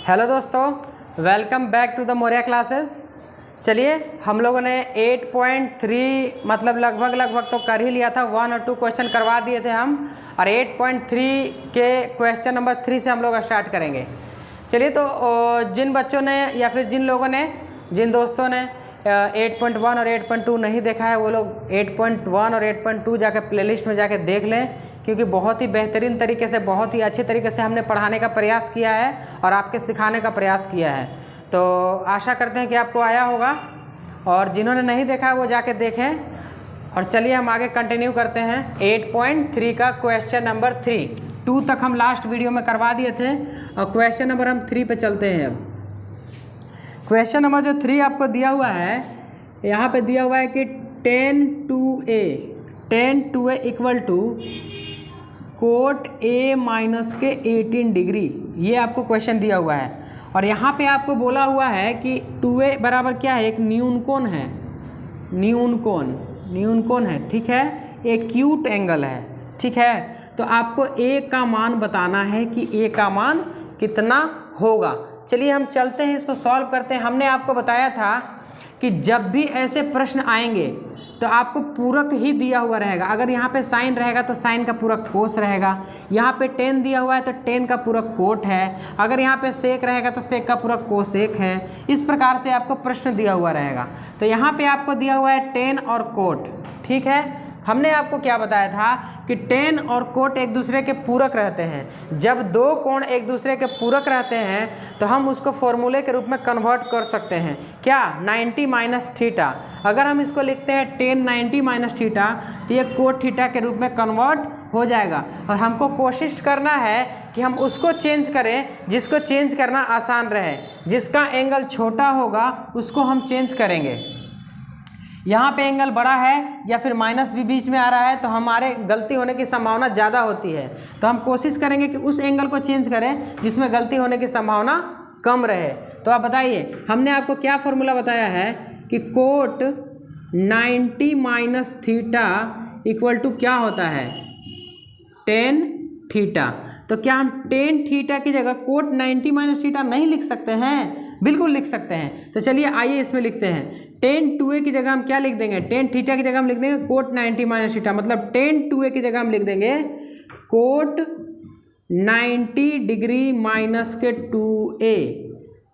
Hello दोस्तों, welcome back to the Maurya classes. चलिए, हम लोगों ने 8.3 मतलब लगभग तो कर ही लिया था। 1 और 2 क्वेश्चन करवा दिए थे हम, और 8.3 के क्वेश्चन नंबर 3 से हम लोग स्टार्ट करेंगे। चलिए, तो जिन बच्चों ने या फिर जिन दोस्तों ने 8.1 और 8.2 नहीं देखा है, वो लोग 8.1 और 8.2 जाकर प्लेलिस्ट में जाके देख लें, क्योंकि बहुत ही बेहतरीन तरीके से, बहुत ही अच्छे तरीके से हमने पढ़ाने का प्रयास किया है और आपके सिखाने का प्रयास किया है। तो आशा करते हैं कि आपको आया होगा, और जिन्होंने नहीं देखा है वो जाके देखें। और चलिए, हम आगे कंटिन्यू करते हैं 8.3 का क्वेश्चन नंबर 3। 2 तक हम लास्ट वीडियो में करवा दिए थे, और क्वेश्चन नंबर हम 3 पे चलते हैं। अब क्वेश्चन नंबर जो 3 आपको दिया हुआ है, यहाँ पे दिया हुआ है कि 10 to a equal to cot a minus के 18 डिग्री। ये आपको क्वेश्चन दिया हुआ है, और यहाँ पे आपको बोला हुआ है कि 2a बराबर क्या है, एक न्यून कोण है, न्यून कोण है, ठीक है, एक एक्यूट एंगल है, ठीक है। तो आपको a का मान बताना है कि a का मान कितना होगा। चलिए, हम चलते हैं, इसको सॉल्व करते हैं। हमने आपको बताया था कि जब भी ऐसे प्रश्न आएंगे तो आपको पूरक ही दिया हुआ रहेगा। अगर यहाँ पे साइन रहेगा तो साइन का पूरक कोस रहेगा, यहाँ पे टेन दिया हुआ है तो टेन का पूरक कोट है, अगर यहाँ पे सेक रहेगा तो सेक का पूरक कोसेक है। इस प्रकार से आपको प्रश्न दिया हुआ रहेगा। तो यहाँ पे आपको दिया हुआ है टेन और कोट, ठीक है। हमने आपको क्या बताया था कि टेन और कोट एक दूसरे के पूरक रहते हैं। जब दो कोण एक दूसरे के पूरक रहते हैं तो हम उसको फॉर्मूले के रूप में कन्वर्ट कर सकते हैं। क्या? 90 माइनस थीटा। अगर हम इसको लिखते हैं टेन 90 माइनस थीटा, तो ये कोट थीटा के रूप में कन्वर्ट हो जाएगा। और हमको कोशिश करना है कि हम उसको चेंज करें जिसको चेंज करना आसान रहे। जिसका एंगल छोटा होगा उसको हम चेंज करेंगे। यहाँ पे एंगल बड़ा है या फिर माइनस भी बीच में आ रहा है तो हमारे गलती होने की संभावना ज़्यादा होती है। तो हम कोशिश करेंगे कि उस एंगल को चेंज करें जिसमें गलती होने की संभावना कम रहे। तो आप बताइए, हमने आपको क्या फॉर्मूला बताया है कि cot 90 minus theta equal to क्या होता है, टेन थीटा। तो क्या हम टेन थीटा की जगह कोट 90 माइनस थीटा नहीं लिख सकते हैं? बिल्कुल लिख सकते हैं। तो चलिए, आइए इसमें लिखते हैं। टेन 2a की जगह हम क्या लिख देंगे, टेन थीटा की जगह हम लिख देंगे कोट 90 माइनस थीटा। मतलब टेन 2a की जगह हम लिख देंगे कोट 90 डिग्री माइनस के 2a,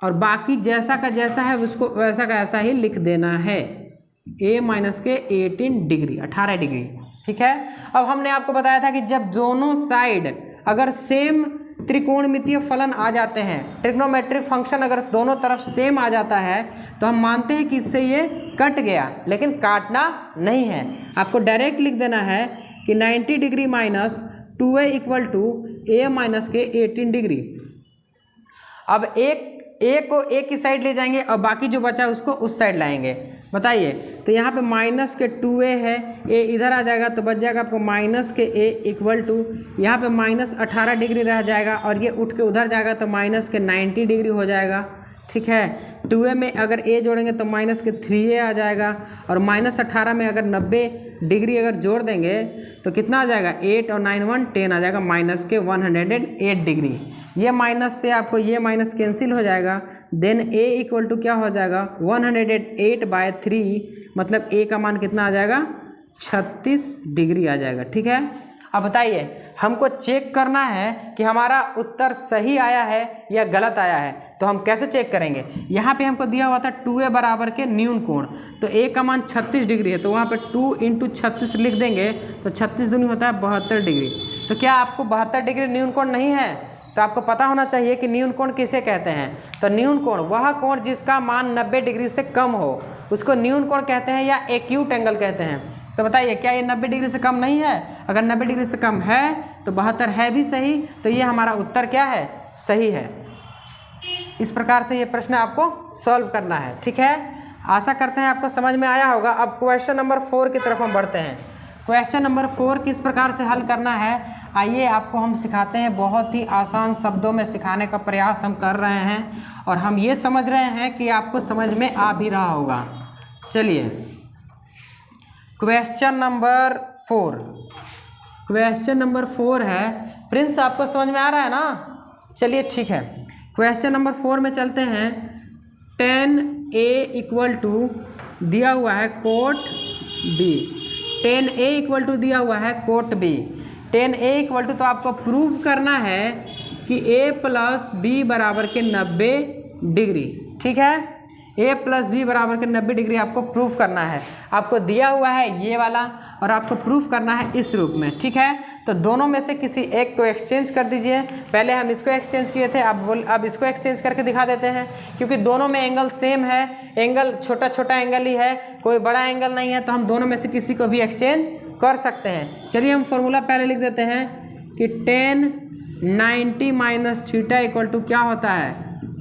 और बाकी जैसा का जैसा है उसको वैसा का ऐसा ही लिख देना है, a माइनस के 18 डिग्री, 18 डिग्री, ठीक है। अब हमने आपको बताया था कि जब दोनों साइड अगर सेम त्रिकोणमितीय फलन आ जाते हैं, ट्रिग्नोमेट्रिक फंक्शन अगर दोनों तरफ सेम आ जाता है, तो हम मानते हैं कि इससे ये कट गया, लेकिन काटना नहीं है। आपको डायरेक्ट लिख देना है कि 90 degree minus 2a equal to a minus के 18 डिग्री। अब एक को एक की साइड ले जाएंगे और बाकी जो बचा है उसको उस साइड लाएंगे। बताइए, तो यहाँ पे माइनस के 2a है, a इधर आ जाएगा तो बच जाएगा आपको माइनस के a इक्वल टू, यहाँ पे माइनस 18 डिग्री रह जाएगा, और ये उठ के उधर जाएगा तो माइनस के 90 डिग्री हो जाएगा, ठीक है। 2a में अगर a जोड़ेंगे तो माइनस के 3a आ जाएगा, और माइनस 18 में अगर 90 डिग्री अगर जोड़ देंगे तो कितना आ जाएगा, 8 और 9 1 10 आ जाएगा, माइनस के 108 डिग्री। ये माइनस से आपको ये माइनस कैंसिल हो जाएगा। देन a इक्वल टू क्या हो जाएगा, 108/3, मतलब a का मान कितना आ जाएगा, 36 डिग्री आ जाएगा, ठीक है। अब बताइए, हमको चेक करना है कि हमारा उत्तर सही आया है या गलत आया है। तो हम कैसे चेक करेंगे? यहाँ पे हमको दिया हुआ था 2a बराबर के न्यून कोण, तो a का मान 36 डिग्री है, तो वहाँ पे 2 × 36 लिख देंगे तो 36 दूनी होता है 72 डिग्री। तो क्या आपको 72 डिग्री न्यून कोण नहीं है? तो आपको पता होना चाहिए कि न्यून कोण किसे कहते हैं। तो न्यून कोण वह कोण जिसका मान 90 डिग्री से कम हो उसको न्यून कोण कहते हैं या एक्यूट एंगल कहते हैं। तो बताइए, क्या ये 90 डिग्री से कम नहीं है? अगर 90 डिग्री से कम है तो 72 है भी सही, तो ये हमारा उत्तर क्या है, सही है। इस प्रकार से ये प्रश्न आपको सॉल्व करना है, ठीक है। आशा करते हैं आपको समझ में आया होगा। अब क्वेश्चन नंबर 4 की तरफ हम बढ़ते हैं। क्वेश्चन नंबर 4 किस प्रकार से हल करना है, आइए आपको हम सिखाते हैं। बहुत ही आसान शब्दों में सिखाने का प्रयास हम कर रहे हैं, और हम ये समझ रहे हैं कि आपको समझ में आ भी रहा होगा। चलिए, क्वेश्चन नंबर 4, क्वेश्चन नंबर 4 है। प्रिंस, आपको समझ में आ रहा है ना? चलिए ठीक है। क्वेश्चन नंबर 4 में चलते हैं। tan A इक्वल टू दिया हुआ है cot B, tan A equal to दिया हुआ है cot B। tan A equal to तो आपको प्रूव करना है कि A प्लस बी बराबर के 90 डिग्री, ठीक है। A प्लस बी बराबर के 90 डिग्री आपको प्रूफ करना है। आपको दिया हुआ है ये वाला और आपको प्रूफ करना है इस रूप में, ठीक है। तो दोनों में से किसी एक को एक्सचेंज कर दीजिए। पहले हम इसको एक्सचेंज किए थे, अब इसको एक्सचेंज करके दिखा देते हैं, क्योंकि दोनों में एंगल सेम है, एंगल छोटा छोटा एंगल ही है, कोई बड़ा एंगल नहीं है, तो हम दोनों में से किसी को भी एक्सचेंज कर सकते हैं। चलिए हम फॉर्मूला पहले लिख देते हैं कि tan 90 minus theta equal to क्या होता है,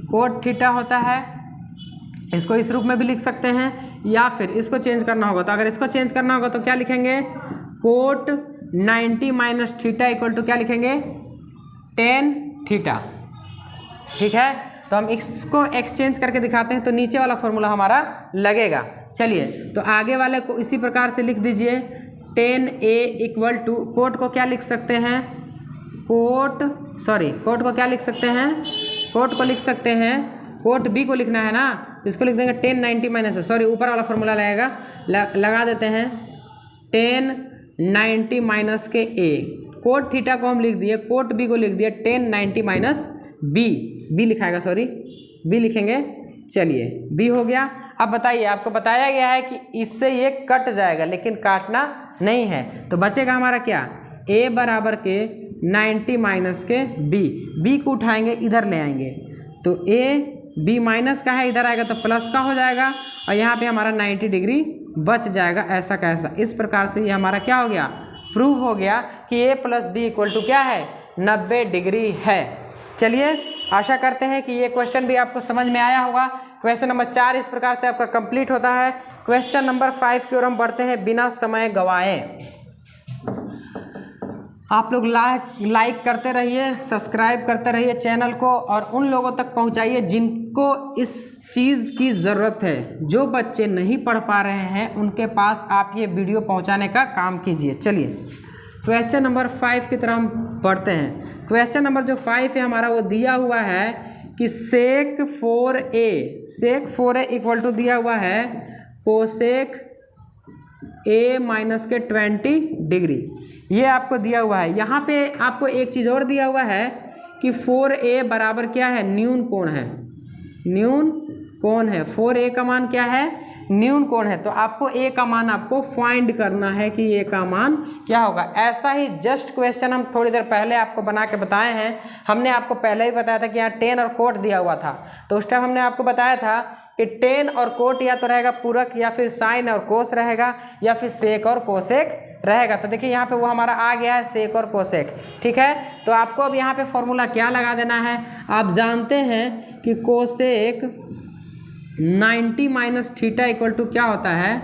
कोट थीटा होता है। इसको इस रूप में भी लिख सकते हैं या फिर इसको चेंज करना होगा। तो अगर इसको चेंज करना होगा तो क्या लिखेंगे, cot 90 minus theta equal to क्या लिखेंगे, tan थीटा, ठीक है। तो हम इसको एक्सचेंज करके दिखाते हैं, तो नीचे वाला फॉर्मूला हमारा लगेगा। चलिए तो आगे वाले को इसी प्रकार से लिख दीजिए। tan A equal to cot को क्या लिख सकते हैं, कोट को क्या लिख सकते हैं, कोट को लिख सकते हैं, कोट B को लिखना है ना, तो इसको लिख देंगे tan 90 माइनस, ऊपर वाला फॉर्मूला लगेगा, लगा देते हैं tan 90 माइनस के A। कोट थीटा को हम लिख दिए, कोट B को लिख दिया tan 90 माइनस B लिखाएगा, B लिखेंगे। चलिए B हो गया। अब बताइए, आपको बताया गया है कि इससे ये कट जाएगा, लेकिन काटना नहीं है, तो बचेगा हमारा क्या, A बराबर के 90 माइनस के B को उठाएंगे इधर ले आएंगे, तो A B माइनस का है, इधर आएगा तो प्लस का हो जाएगा, और यहाँ पे हमारा 90 डिग्री बच जाएगा, ऐसा का ऐसा। इस प्रकार से ये हमारा क्या हो गया, प्रूव हो गया कि A plus B equal to क्या है, 90 डिग्री है। चलिए आशा करते हैं कि ये क्वेश्चन भी आपको समझ में आया होगा। क्वेश्चन नंबर 4 इस प्रकार से आपका कंप्लीट होता है। क्वेश्चन नंबर 5 की ओर हम बढ़ते हैं बिना समय गवाए। आप लोग लाइक करते रहिए, सब्सक्राइब करते रहिए चैनल को, और उन लोगों तक पहुंचाइए जिनको इस चीज़ की ज़रूरत है। जो बच्चे नहीं पढ़ पा रहे हैं उनके पास आप ये वीडियो पहुंचाने का काम कीजिए। चलिए क्वेश्चन नंबर 5 की तरफ हम बढ़ते हैं। क्वेश्चन नंबर जो 5 है हमारा, वो दिया हुआ है कि sec 4a इक्वल टू दिया हुआ है कोसेक A माइनस के 20 डिग्री, ये आपको दिया हुआ है। यहाँ पे आपको एक चीज़ और दिया हुआ है कि 4a बराबर क्या है, न्यून कोण है, न्यून कोण है। 4a का मान क्या है, न्यून कोण है। तो आपको a का मान आपको फाइंड करना है कि a का मान क्या होगा। ऐसा ही जस्ट क्वेश्चन हम थोड़ी देर पहले आपको बना के बताए हैं। हमने आपको पहले ही बताया था कि यहाँ tan और कोट दिया हुआ था, तो उस टाइम हमने आपको बताया था कि tan और कोट या तो रहेगा पूरक, या फिर साइन और कोस रहेगा, या फिर सेक और कोसेक रहेगा। तो देखिए यहाँ पे वो हमारा आ गया है सेक और कोसेक, ठीक है। तो आपको अब यहाँ पे फॉर्मूला क्या लगा देना है, आप जानते हैं कि cosec 90 minus theta equal to क्या होता है,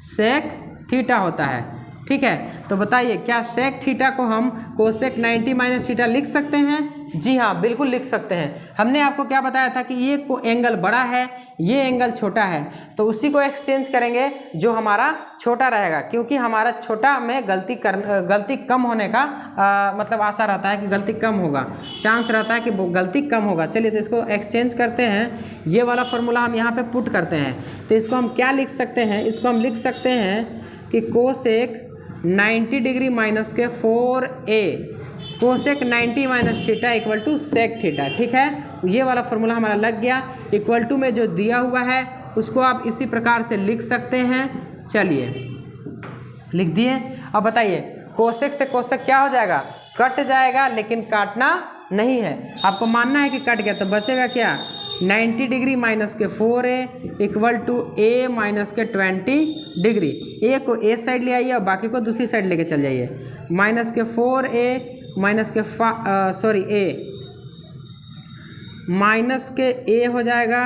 सेक थीटा होता है, ठीक है। तो बताइए क्या सेक थीटा को हम कोसेक 90 माइनस थीटा लिख सकते हैं? जी हाँ, बिल्कुल लिख सकते हैं। हमने आपको क्या बताया था कि ये को एंगल बड़ा है, ये एंगल छोटा है, तो उसी को एक्सचेंज करेंगे जो हमारा छोटा रहेगा, क्योंकि हमारा छोटा में गलती कम होने का मतलब आशा रहता है कि गलती कम होगा, चांस रहता है कि गलती कम होगा। चलिए तो इसको एक्सचेंज करते हैं, ये वाला फॉर्मूला हम यहाँ पे पुट करते हैं। तो इसको हम क्या लिख सकते हैं, इसको हम लिख सकते हैं कि कोसेक 90 डिग्री माइनस के 4a cosec 90 minus theta equal to sec theta, ठीक है। ये वाला फॉर्मूला हमारा लग गया। इक्वल टू में जो दिया हुआ है उसको आप इसी प्रकार से लिख सकते हैं। चलिए लिख दिए। अब बताइए कोसेक से कोसेक क्या हो जाएगा, कट जाएगा, लेकिन काटना नहीं है। आपको मानना है कि कट गया, तो बचेगा क्या, 90 डिग्री माइनस के 4a equal to a minus के 20 डिग्री। a को a साइड ले आइए और बाकी को दूसरी साइड लेके चल जाइए। माइनस के 4a माइनस के a माइनस के a हो जाएगा।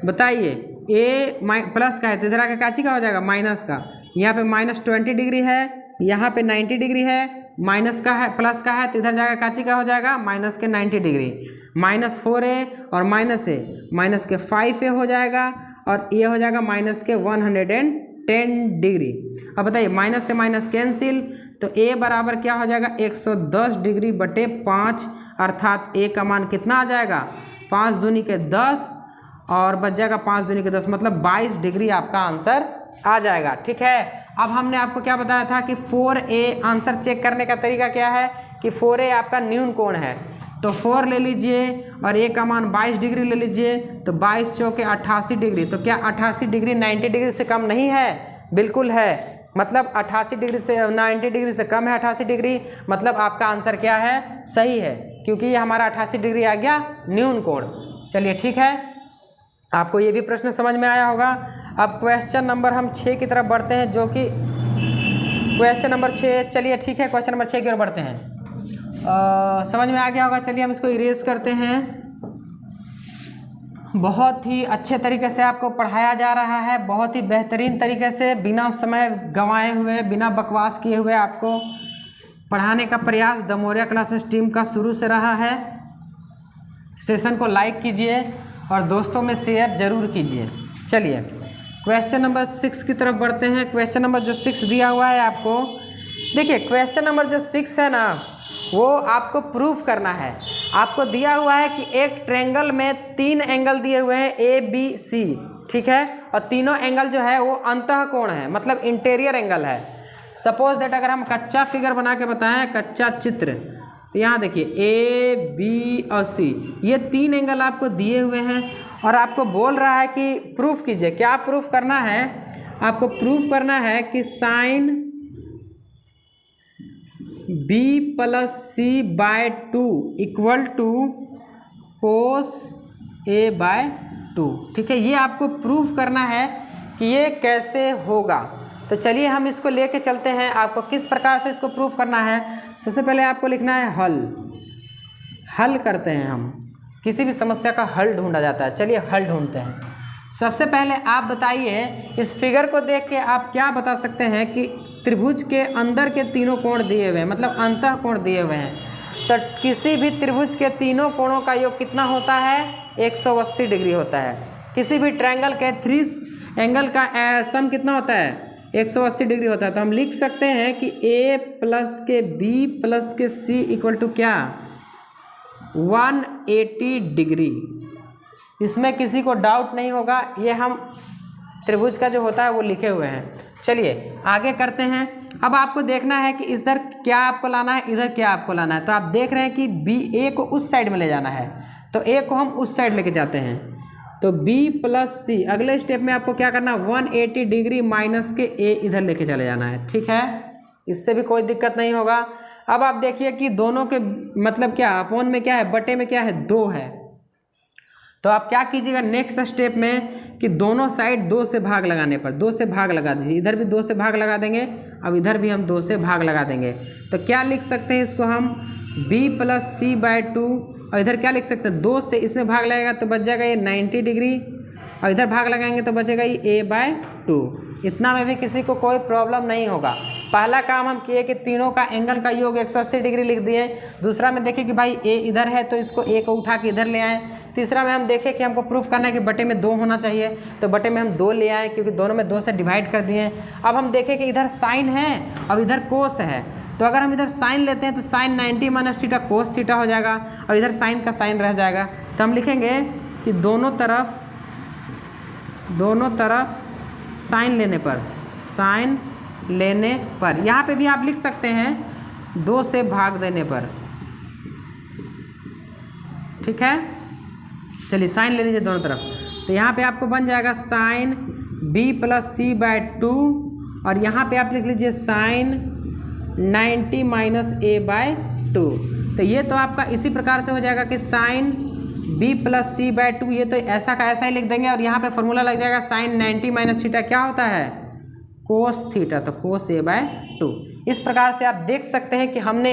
बताइए a प्लस का है तो इधर आके काची का हो जाएगा, माइनस का। यहाँ पे माइनस 20 डिग्री है, यहाँ पे 90 डिग्री है, माइनस का है प्लस का है तो इधर जाएगा काची का हो जाएगा, माइनस के 90 डिग्री। माइनस 4a और माइनस a माइनस के 5a हो जाएगा, और ये हो जाएगा माइनस के 110 डिग्री। अब बताइए माइनस से माइनस कैंसिल, तो a बराबर क्या हो जाएगा, 110 डिग्री बटे 5, अर्थात a का मान कितना आ जाएगा, 5 दूनी के 10 और बच जाएगा 5 दूनी के 10, मतलब 22 डिग्री आपका आंसर आ जाएगा। ठीक है, अब हमने आपको क्या बताया था कि 4A आंसर चेक करने का तरीका क्या है कि 4A आपका न्यून कोण है, तो 4 ले लीजिए और A का मान 22 डिग्री ले लीजिए, तो 22 चौके 88 डिग्री। तो क्या 88 डिग्री 90 डिग्री से कम नहीं है? बिल्कुल है, मतलब 88 डिग्री से 90 डिग्री से कम है 88 डिग्री, मतलब आपका आंसर क्या है? सही है, क्योंकि ये हमारा 88 डिग्री आ गया न्यून कोण। चलिए ठीक है, आपको ये भी प्रश्न समझ में आया होगा। अब क्वेश्चन नंबर हम 6 की तरफ बढ़ते हैं, जो कि क्वेश्चन नंबर 6। चलिए ठीक है, क्वेश्चन नंबर 6 की ओर बढ़ते हैं। समझ में आ गया होगा। चलिए हम इसको इरेज करते हैं। बहुत ही अच्छे तरीके से आपको पढ़ाया जा रहा है, बहुत ही बेहतरीन तरीके से, बिना समय गंवाए हुए, बिना बकवास किए हुए आपको पढ़ाने का प्रयास द मोरिया क्लासेस टीम का शुरू से रहा है। सेशन को लाइक कीजिए और दोस्तों में शेयर जरूर कीजिए। चलिए क्वेश्चन नंबर 6 की तरफ बढ़ते हैं। क्वेश्चन नंबर जो 6 दिया हुआ है आपको, देखिए क्वेश्चन नंबर जो 6 है ना, वो आपको प्रूफ करना है। आपको दिया हुआ है कि एक ट्रायंगल में 3 एंगल दिए हुए हैं ABC, ठीक है, और तीनों एंगल जो है वो अंतः कोण है, मतलब इंटीरियर एंगल है। सपोज दैट अगर हम कच्चा फिगर बना के बताएं, कच्चा चित्र, तो यहाँ देखिए A, B और C, ये 3 एंगल आपको दिए हुए हैं और आपको बोल रहा है कि प्रूफ कीजिए। क्या प्रूफ करना है? आपको प्रूफ करना है कि sine B + C/2 equal to cos A/2। ठीक है, ये आपको प्रूफ करना है कि ये कैसे होगा। तो चलिए हम इसको लेके चलते हैं। आपको किस प्रकार से इसको प्रूफ करना है? सबसे पहले आपको लिखना है हल करते हैं हम। किसी भी समस्या का हल ढूंढा जाता है। चलिए हल ढूंढते हैं। सबसे पहले आप बताइए, इस फिगर को देख के आप क्या बता सकते हैं कि त्रिभुज के अंदर के तीनों कोण दिए हुए हैं, मतलब अंतः कोण दिए हुए हैं। तो किसी भी त्रिभुज के तीनों कोणों का योग कितना होता है? 180 डिग्री होता है। किसी भी ट्रायंगल के 3 एंगल का सम कितना होता है? 180 डिग्री होता है। तो हम लिख सकते हैं कि A + के B + के C इक्वल टू क्या? 180 डिग्री। इसमें किसी को डाउट नहीं होगा, ये हम त्रिभुज का जो होता है वो लिखे हुए हैं। चलिए आगे करते हैं। अब आपको देखना है कि इधर क्या आपको लाना है, इधर क्या आपको लाना है। तो आप देख रहे हैं कि A को उस साइड में ले जाना है, तो A को हम उस साइड लेके जाते हैं। तो B + C, अगले स्टेप में आपको क्या करना है? 180 डिग्री माइनस के A इधर लेके चले जाना है। ठीक है, इससे भी कोई दिक्कत नहीं होगा। अब आप देखिए कि दोनों के मतलब क्या, अपॉन में क्या है, बटे में क्या है, 2 है। तो आप क्या कीजिएगा नेक्स्ट स्टेप में कि दोनों साइड 2 से भाग लगाने पर 2 से भाग लगा दीजिए। इधर भी 2 से भाग लगा देंगे, अब इधर भी हम 2 से भाग लगा देंगे। तो क्या लिख सकते हैं इसको हम? B + C/2, और इधर क्या लिख सकते हैं? 2 से इसमें भाग लगेगा तो बच जाएगा ये 90 डिग्री, और इधर भाग लगाएंगे तो बचेगा ये A/2। इतना में भी किसी को कोई प्रॉब्लम नहीं होगा। पहला काम हम किए कि तीनों का एंगल का योग 180 डिग्री लिख दिए। दूसरा में देखें कि भाई A इधर है तो इसको A को उठा के इधर ले आए। तीसरा में हम देखें कि हमको प्रूफ करना है कि बटे में 2 होना चाहिए, तो बटे में हम 2 ले आए, क्योंकि दोनों में 2 से डिवाइड कर दिए। अब हम देखें कि इधर साइन है और इधर कोस है, तो अगर हम इधर साइन लेते हैं तो साइन 90 - थीटा कोस थीटा हो जाएगा, और इधर साइन का साइन रह जाएगा। तो हम लिखेंगे कि दोनों तरफ साइन लेने पर यहाँ पे भी आप लिख सकते हैं 2 से भाग देने पर। ठीक है, चलिए साइन ले लीजिए दोनों तरफ। तो यहाँ पे आपको बन जाएगा साइन B + C/2, और यहाँ पे आप लिख लीजिए साइन 90 - A/2। तो ये तो आपका इसी प्रकार से हो जाएगा कि साइन B + C/2, ये तो ऐसा का ऐसा ही लिख देंगे, और यहाँ पे फॉर्मूला लग जाएगा साइन 90 - थीटा क्या होता है? कोस थीटा, तो कोस A/2। इस प्रकार से आप देख सकते हैं कि हमने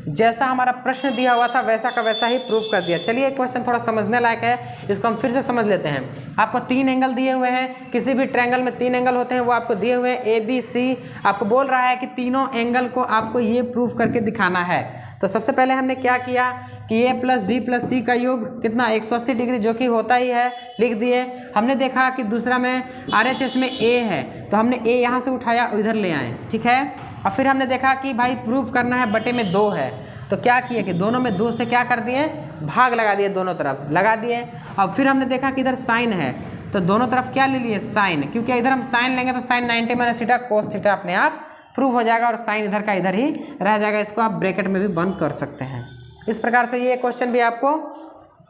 जैसा हमारा प्रश्न दिया हुआ था वैसा का वैसा ही प्रूफ कर दिया। चलिए एक क्वेश्चन थोड़ा समझने लायक है, इसको हम फिर से समझ लेते हैं। आपको 3 एंगल दिए हुए हैं, किसी भी ट्रायंगल में 3 एंगल होते हैं, वो आपको दिए हुए हैं ABC। आपको बोल रहा है कि तीनों एंगल को आपको ये प्रूफ करके दिखाना है। तो सबसे पहले हमने क्या किया कि A + B + C का योग कितना? 180 डिग्री, जो कि होता ही है, लिख दिए। हमने देखा कि दूसरा में RHS में A है, तो हमने A यहाँ से उठाया इधर ले आए। ठीक है, और फिर हमने देखा कि भाई प्रूफ करना है बटे में 2 है, तो क्या किए कि दोनों में 2 से क्या कर दिए, भाग लगा दिए, दोनों तरफ लगा दिए। अब फिर हमने देखा कि इधर साइन है तो दोनों तरफ क्या ले लिए, साइन, क्योंकि इधर हम साइन लेंगे तो sine 90 minus theta cos theta अपने आप प्रूव हो जाएगा और साइन इधर का इधर ही रह जाएगा। इसको आप ब्रैकेट में भी बंद कर सकते हैं। इस प्रकार से ये क्वेश्चन भी आपको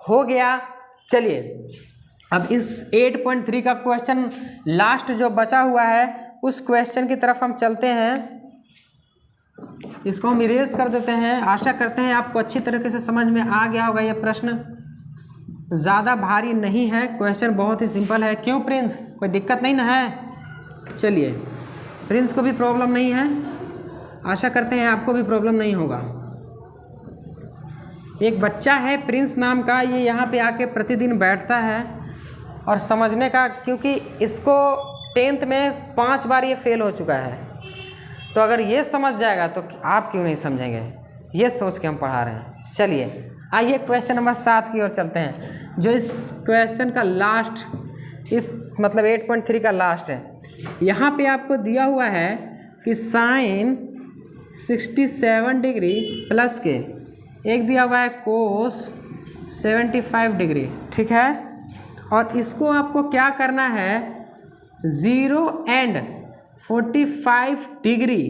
हो गया। चलिए अब इस 8.3 का क्वेश्चन लास्ट जो बचा हुआ है उस क्वेश्चन की तरफ हम चलते हैं। इसको हम इरेज कर देते हैं। आशा करते हैं आपको अच्छी तरीके से समझ में आ गया होगा। ये प्रश्न ज़्यादा भारी नहीं है, क्वेश्चन बहुत ही सिंपल है। क्यों प्रिंस, कोई दिक्कत नहीं ना है? चलिए, प्रिंस को भी प्रॉब्लम नहीं है, आशा करते हैं आपको भी प्रॉब्लम नहीं होगा। एक बच्चा है प्रिंस नाम का, ये यहाँ पे आके प्रतिदिन बैठता है और समझने का, क्योंकि इसको 10th में 5 बार ये फेल हो चुका है, तो अगर ये समझ जाएगा तो आप क्यों नहीं समझेंगे, ये सोच के हम पढ़ा रहे हैं। चलिए आइए क्वेश्चन नंबर 7 की ओर चलते हैं, जो इस क्वेश्चन का लास्ट, इस मतलब 8.3 का लास्ट है। यहाँ पे आपको दिया हुआ है कि साइन 67 डिग्री प्लस के एक दिया हुआ है कोस 75 डिग्री, ठीक है। और इसको आपको क्या करना है, 0 एंड 45 डिग्री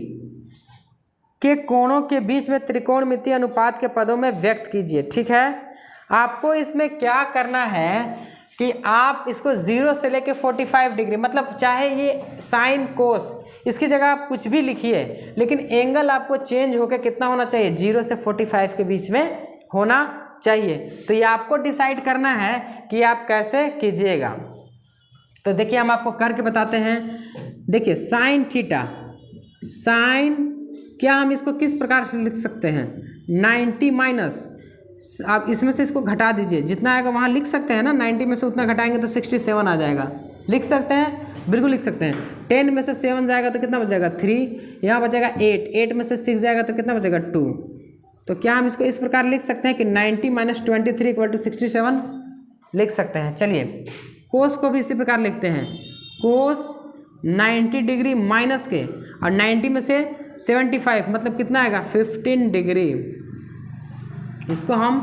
के कोणों के बीच में त्रिकोणमितीय अनुपात के पदों में व्यक्त कीजिए, ठीक है। आपको इसमें क्या करना है कि आप इसको 0 से लेके 45 डिग्री, मतलब चाहे ये साइन कोस, इसकी जगह आप कुछ भी लिखिए, लेकिन एंगल आपको चेंज होकर कितना होना चाहिए, 0 से 45 के बीच में होना चाहिए। तो ये आपको डिसाइड करना है कि आप कैसे कीजिएगा। तो देखिए हम आपको करके बताते हैं। देखिए साइन थीटा, साइन क्या हम इसको किस प्रकार से लिख सकते हैं, 90 माइनस, आप इसमें से इसको घटा दीजिए, जितना आएगा वहाँ लिख सकते हैं ना, 90 में से उतना घटाएंगे तो 67 आ जाएगा, लिख सकते हैं, बिल्कुल लिख सकते हैं। 10 में से 7 जाएगा तो कितना बचेगा 3, यहाँ बचेगा 8 में से 6 जाएगा तो कितना बचेगा 2। तो क्या हम इसको इस प्रकार लिख सकते हैं कि 90 माइनस 23 इक्वल टू 67 लिख सकते हैं। चलिए कोस को भी इसी प्रकार लिखते हैं, कोस 90 डिग्री माइनस के और 90 में से 75 मतलब कितना आएगा 15 डिग्री। इसको हम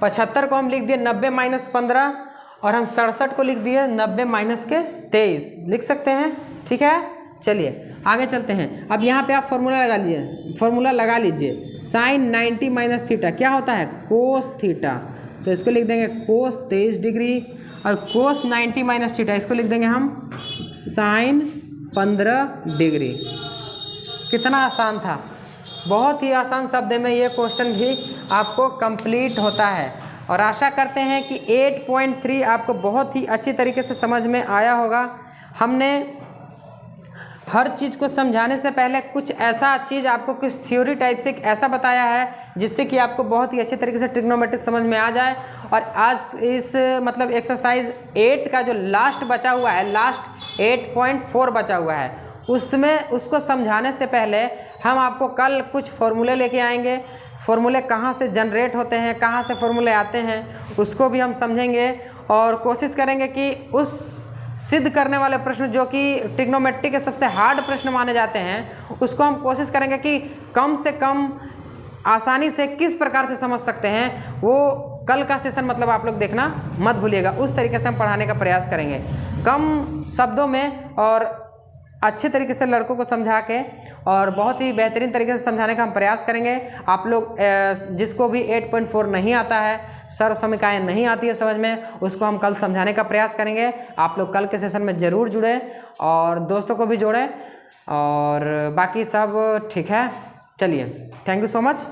75 को हम लिख दिए 90 माइनस 15 और हम 67 को लिख दिए 90 माइनस के 23, लिख सकते हैं, ठीक है। चलिए आगे चलते हैं। अब यहाँ पे आप फॉर्मूला लगा लीजिए, साइन 90 माइनस थीटा क्या होता है, कोस थीटा, तो इसको लिख देंगे कोस 23 डिग्री, और कोस 90 माइनस थीटा इसको लिख देंगे हम साइन 15 डिग्री। कितना आसान था, बहुत ही आसान शब्द में ये क्वेश्चन भी आपको कंप्लीट होता है। और आशा करते हैं कि 8.3 आपको बहुत ही अच्छी तरीके से समझ में आया होगा। हमने हर चीज़ को समझाने से पहले कुछ ऐसा चीज़ आपको कुछ थ्योरी टाइप से ऐसा बताया है जिससे कि आपको बहुत ही अच्छे तरीके से ट्रिग्नोमेट्री समझ में आ जाए। और आज इस मतलब एक्सरसाइज 8 का जो लास्ट बचा हुआ है, लास्ट 8.4 बचा हुआ है, उसमें उसको समझाने से पहले हम आपको कल कुछ फॉर्मूले लेके आएंगे। फॉर्मूले कहाँ से जनरेट होते हैं, कहाँ से फॉर्मूले आते हैं, उसको भी हम समझेंगे और कोशिश करेंगे कि उस सिद्ध करने वाले प्रश्न जो कि ट्रिग्नोमेट्री के सबसे हार्ड प्रश्न माने जाते हैं, उसको हम कोशिश करेंगे कि कम से कम आसानी से किस प्रकार से समझ सकते हैं। वो कल का सेशन मतलब आप लोग देखना मत भूलिएगा, उस तरीके से हम पढ़ाने का प्रयास करेंगे, कम शब्दों में और अच्छे तरीके से लड़कों को समझा के और बहुत ही बेहतरीन तरीके से समझाने का हम प्रयास करेंगे। आप लोग जिसको भी 8.4 नहीं आता है, सर्व समीकरण नहीं आती है समझ में, उसको हम कल समझाने का प्रयास करेंगे। आप लोग कल के सेशन में ज़रूर जुड़े और दोस्तों को भी जोड़ें और बाकी सब ठीक है। चलिए, थैंक यू सो मच।